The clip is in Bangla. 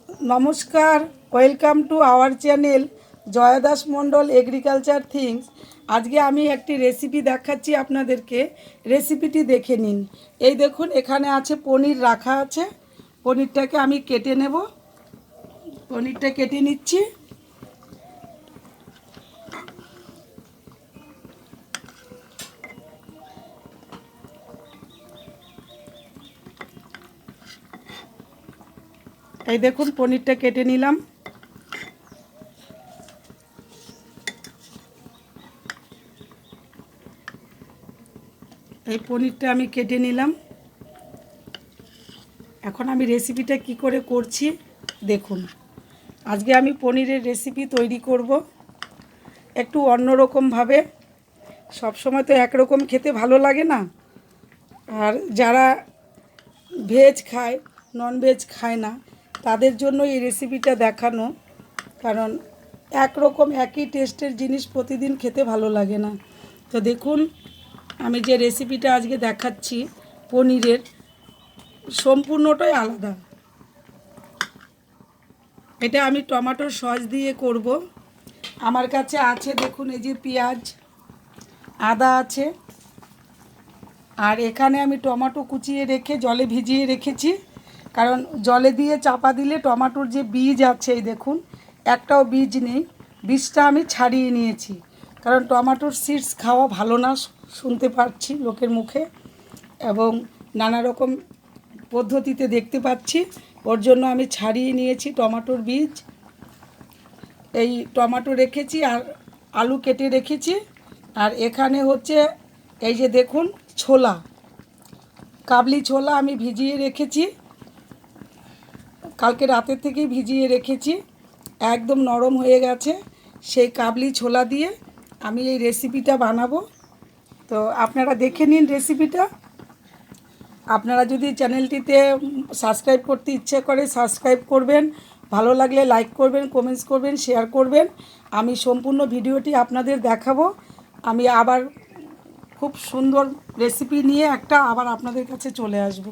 নমস্কার, welcome to our channel Joya Das Mondal agriculture things. আজকে আমি একটি রেসিপি দেখাচ্ছি আপনাদেরকে। রেসিপিটি দেখে নিন। এই দেখুন, এখানে আছে পনির রাখা আছে। পনিরটাকে আমি কেটে নেব। পনিরটা কেটে নিচ্ছি। এই দেখুন, পনিরটা কেটে নিলাম। এই পনিরটা আমি কেটে নিলাম। এখন আমি রেসিপিটা কি করে করছি দেখুন। আজকে আমি পনিরের রেসিপি তৈরি করব একটু অন্যরকমভাবে। সবসময় তো একরকম খেতে ভালো লাগে না। আর যারা ভেজ খায়, নন ভেজ খায় না, তাদের জন্য এই রেসিপিটা দেখানো। কারণ একরকম একই টেস্টের জিনিস প্রতিদিন খেতে ভালো লাগে না। তো দেখুন, আমি যে রেসিপিটা আজকে দেখাচ্ছি পনিরের, সম্পূর্ণটাই আলাদা। এটা আমি টমেটোর সস দিয়ে করব। আমার কাছে আছে দেখুন, এই যে পেঁয়াজ, আদা আছে। আর এখানে আমি টমেটো কুচিয়ে রেখে জলে ভিজিয়ে রেখেছি। কারণ জলে দিয়ে চাপা দিলে টমেটোর যে বীজ আছে, এই দেখুন একটাও বীজ নেই। বীজটা আমি ছাড়িয়ে নিয়েছি। কারণ টমেটোর সিডস খাওয়া ভালো না, শুনতে পাচ্ছি লোকের মুখে, এবং নানা রকম পদ্ধতিতে দেখতে পাচ্ছি। ওর জন্য আমি ছাড়িয়ে নিয়েছি টমেটোর বীজ। এই টমেটো রেখেছি আর আলু কেটে রেখেছি। আর এখানে হচ্ছে এই যে দেখুন ছোলা, কাবলি ছোলা আমি ভিজিয়ে রেখেছি। কালকে রাতের থেকেই ভিজিয়ে রেখেছি, একদম নরম হয়ে গেছে। সেই কাবলি ছোলা দিয়ে আমি এই রেসিপিটা বানাবো। তো আপনারা দেখে নিন রেসিপিটা। আপনারা যদি চ্যানেলটিতে সাবস্ক্রাইব করতে ইচ্ছে করে সাবস্ক্রাইব করবেন, ভালো লাগলে লাইক করবেন, কমেন্টস করবেন, শেয়ার করবেন। আমি সম্পূর্ণ ভিডিওটি আপনাদের দেখাবো। আমি আবার খুব সুন্দর রেসিপি নিয়ে আবার আপনাদের কাছে চলে আসব।